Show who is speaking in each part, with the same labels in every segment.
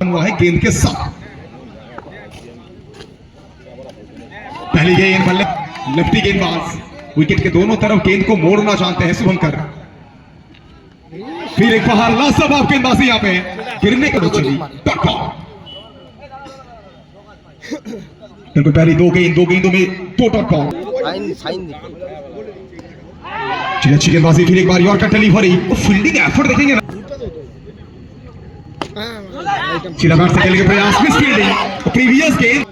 Speaker 1: हुआ है गेंद के साथ। पहली गेंद बल्ले लेफ्टी गेंदबाज विकेट के दोनों तरफ गेंद को मोड़ना जानते हैं शुभंकर। फिर एक बाहर लाजवाब गेंदबाजी यहाँ पे गिरने के चली बिल्कुल पहली दो गेंदों में दो डॉट बॉल। अच्छी गेंदबाजी, फिर एक बार यॉर्कर डिलीवरी, फील्डिंग एफर्ट देखेंगे ना, सीधा बैट से खेलने के प्रयास, मिस फील्डिंग प्रीवियस गेंद,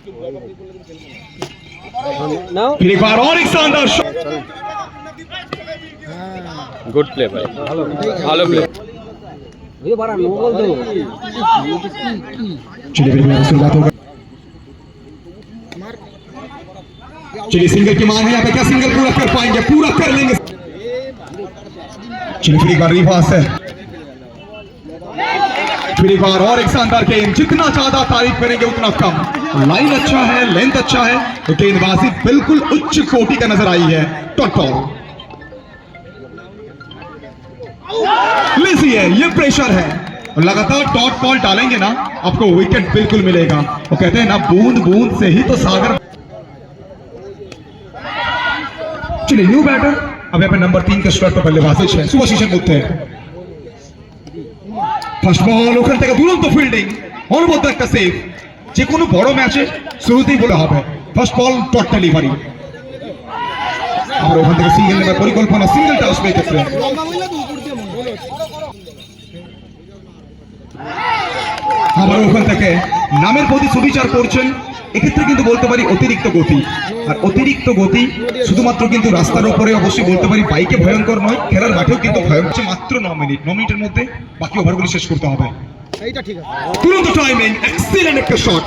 Speaker 1: फिर एक बार और एक शानदार शॉट।
Speaker 2: गुड प्ले भाई, ভালো প্লে।
Speaker 1: चलिए शुरुआत होगा। चलिए सिंगल की मांग है यहाँ पे, क्या सिंगल पूरा कर पाएंगे? पूरा कर लेंगे। चलिए फिर एक बार रिवर्स है, फिर एक बार और एक शानदार गेंद। जितना ज्यादा तारीफ करेंगे उतना कम। लाइन अच्छा है, लेंथ अच्छा है, तो गेंदबाजी बिल्कुल उच्च कोटि का नजर आई है। डॉट बॉल लीजिए, ये प्रेशर है, लगातार डॉट बॉल डालेंगे ना आपको विकेट बिल्कुल मिलेगा। वो कहते हैं ना, बूंद बूंद से ही तो सागर। चलिए न्यू बैटर अब यहाँ पे नंबर 3 के स्लॉट पर बल्लेबाजी है सुभाषिष मुत्ते। ফার্স্ট বল, ওখান থেকে দুরন্ত ফিল্ডিং, অনবদ্য একটা সেভ। যে কোনো বড় ম্যাচে শুরুতেই বলে হবে ফার্স্ট বল ডট ডেলিভারি। আমরা ওখান থেকে সিঙ্গেল নেবার পরিকল্পনা, সিঙ্গেলটা আসবে এক্ষেত্রে। আবার ওখান থেকে নামের প্রতি সুবিচার করছেন, এক্ষেত্রে কিন্তু বলতে পারি অতিরিক্ত গতি। আর অতিরিক্ত গতি শুধুমাত্র কিন্তু রাস্তার উপরে অবশ্যই বলতে পারি বাইকে ভয়ঙ্কর নয়, খেলার মাঠেও কিন্তু ভয়ঙ্কর। মাত্র 9 মিনিটের মধ্যে বাকি ওভারগুলি শেষ করতে হবে। তুরন্ত টাইমিং, এক্সিলেন্ট একটা শট।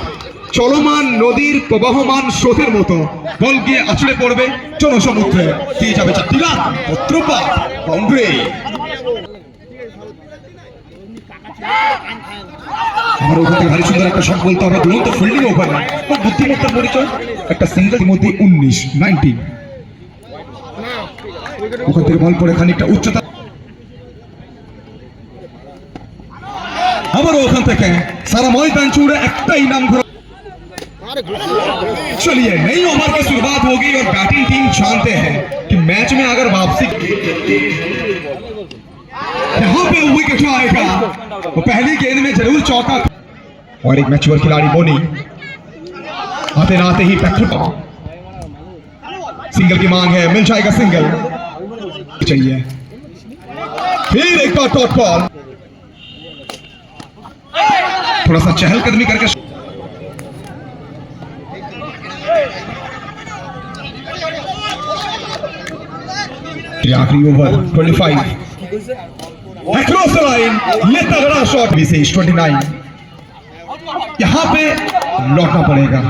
Speaker 1: চলমান নদীর প্রবাহমান স্রোতের মতো বল গিয়ে আছড়ে পড়বে জনসমুদ্রে, দিয়ে যাবে 4টি রান। পত্রপাত বাউন্ডারি। আমার ওখান থেকে ভারী সুন্দর একটা শট বলতে হবে। দুরন্ত ফিল্ডিং ওভার, খুব বুদ্ধিমত্তার পরিচয়। একটা সিঙ্গেল মধ্যে 19 ওখান থেকে বল পড়ে খানিকটা উচ্চতা। আবার ওখান থেকে সারা ময়দান জুড়ে একটাই নাম ঘোরা। चलिए नई ओवर की शुरुआत होगी और बैटिंग टीम जानते हैं कि मैच में अगर वापसी यहाँ पे विकेट आएगा तो पहली गेंद में जरूर चौका। और एक मैच्योर खिलाड़ी बोनी आते ना आते ही बैकफुट सिंगल की मांग है, मिल जाएगा सिंगल। चाहिए फिर एक बार डॉट बॉल, थोड़ा सा चहलकदमी करके आखिरी ओवर 25 अक्रॉस द लाइन। ये तगड़ा शॉट भी से 29 यहां पे लौटना पड़ेगा।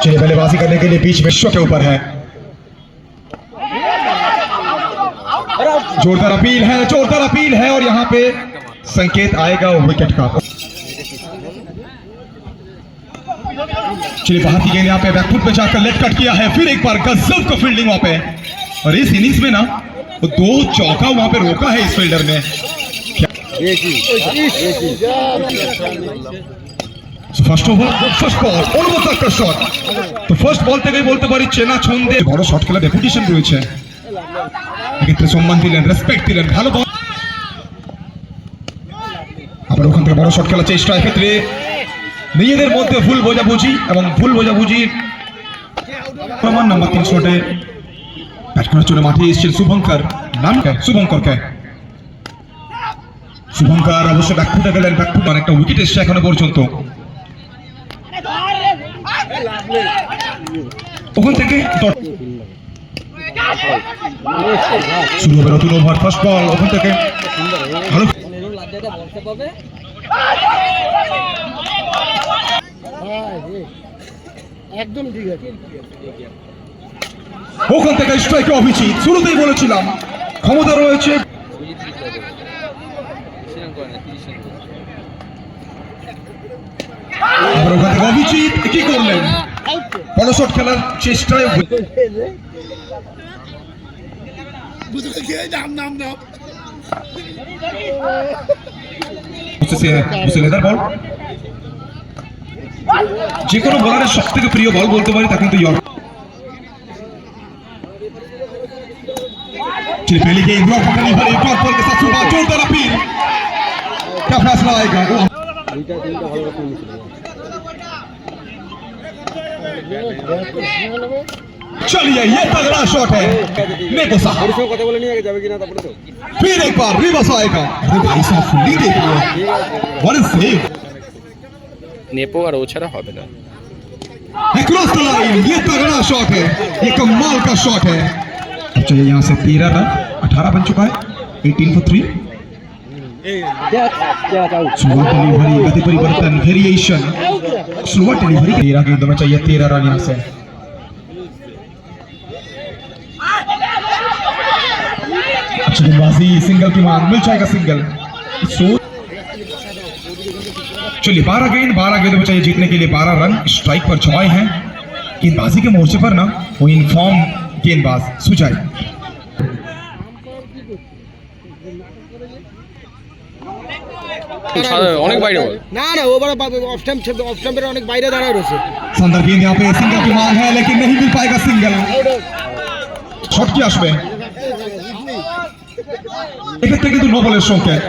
Speaker 1: चलिए बल्लेबाजी करने के लिए बीच में शॉट के ऊपर है। जोरदार अपील है और यहां पे संकेत आएगा विकेट का। चलिए बाहर की गेंद यहाँ पे बैकफुट पे जाकर लेट कट किया है। फिर एक बार गजब का फील्डिंग वहां पे, और इस इनिंग्स में ना तो 2 चौका वहां पे रोका है इस फील्डर ने। ফার্স্ট ওভার ফার্স্ট বল, অনবদ্য একটা শট। তো ফার্স্ট বল থেকেই বলতে পারি চেনা ছন্দে বড় শট খেলা রেপুটেশন রয়েছে, এক্ষেত্রে সম্মান দিলেন, রেসপেক্ট দিলেন, ভালো বল। আবার ওখান থেকে বড় শট খেলার চেষ্টা, এক্ষেত্রে নিজেদের মধ্যে ভুল বোঝাবুঝি এবং ভুল বোঝাবুঝির নাম্বার 3 শটে ব্যাট করার জন্য মাঠে এসেছেন শুভঙ্কর। নাম শুভঙ্কর অবশ্য ব্যাকফুটে গেলেন, ব্যাকফুট অনেকটা উইকেট এসছে এখনো পর্যন্ত। ওখান থেকে শুরু হবে নতুন ওভার, ফার্স্ট বল। ওখান থেকে ভালো
Speaker 3: একদম ঠিক আছে।
Speaker 1: ওখান থেকে স্ট্রাইকে অভিজিৎ, শুরুতেই বলেছিলাম ক্ষমতা রয়েছে। ওখান থেকে অভিজিৎ কি করলেন, বড় শট খেলার চেষ্টায়।
Speaker 3: নাম
Speaker 1: উসে লেদার বল, যে কোনো বলারের সব থেকে প্রিয় বল বলতে পারি তা কিন্তু ইয়র্ক। पहले गेंद ड्रॉप करनी पड़ी, ड्रॉप बॉल के साथ सुबह जोरदार अपील, क्या फैसला आएगा? चलिए ये तगड़ा शॉट है नेपोसा, फिर एक बार रिवर्स आएगा। अरे भाई साहब फील्डिंग देखिए, व्हाट अ सेव।
Speaker 2: नेपो और ओछारा হবে না।
Speaker 1: क्रॉस द लाइन, ये तगड़ा शॉट है, ये कमाल का शॉट है। चलिए यहाँ से 13 रन, 18 बन चुका है, 18 for 3। स्लो डिलीवरी, गति परिवर्तन, वेरिएशन, स्लो डिलीवरी। 13 गेंदों में चाहिए 13 रन यहाँ से। अच्छी गेंदबाजी, सिंगल की मांग, मिल जाएगा सिंगल। चलिए 12 गेंदों में चाहिए जीतने के लिए 12 रन। स्ट्राइक पर 6 हैं। गेंदबाजी के मोर्चे पर ना वो इनफॉर्म गेंदबाज सुजाई।
Speaker 2: অনেক বাইরে বল
Speaker 3: না না ওভার অফ স্টাম্পের অনেক বাইরে দাঁড়ায় রয়েছে।
Speaker 1: शानदार गेंद यहाँ पे, सिंगल की मांग है लेकिन नहीं मिल पाएगा सिंगल। शॉट की আসবে, এক্ষেত্রে কিন্তু নো বলের সংকেত।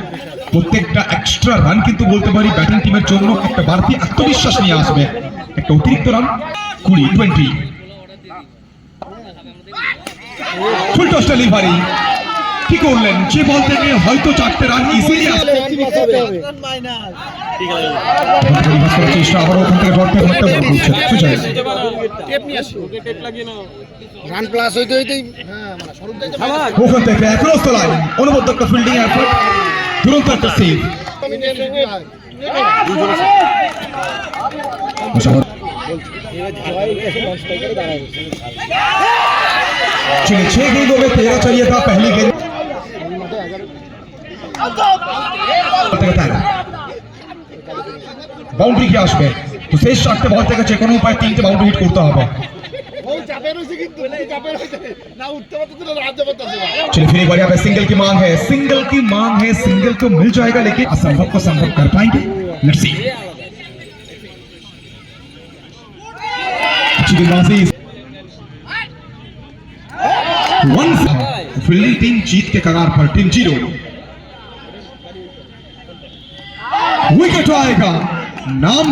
Speaker 1: প্রত্যেকটা এক্সট্রা রান কিন্তু বলতে পারি ব্যাটিং টিমের জন্য একটা বাড়তি আত্মবিশ্বাস নিয়ে আসবে। একটা অতিরিক্ত রান 20 ফুল টস ডেলিভারি, কি করলেন? যে বল থেকে হয়তো 4টে রান ইজিলি আসবে। চেষ্টা আবারও ওখান থেকে ডট করতে বলছে সুজয়।
Speaker 3: রান প্লাস হইতে হইতেই
Speaker 1: ওখান থেকে ক্রস দ্য লাইন, অনবদ্য একটা ফিল্ডিং এফর্ট, দুরন্ত একটা সেভ। चलिए 6 गेंदों में 13 चाहिए था। पहली गेंद বাউন্ডারি কি আসবে? তো শেষ 4টে বল থেকে যে কোনো উপায় 3টে বাউন্ডারি হিট করতে হবে। चलिए फिर एक बार यहाँ पे सिंगल की मांग है, सिंगल तो मिल जाएगा लेकिन असंभव को संभव कर पाएंगे? Let's see. अच्छी गेंदबाजी, फील्डिंग टीम जीत के कगार पर, टीम 0। विकेट आएगा, नाम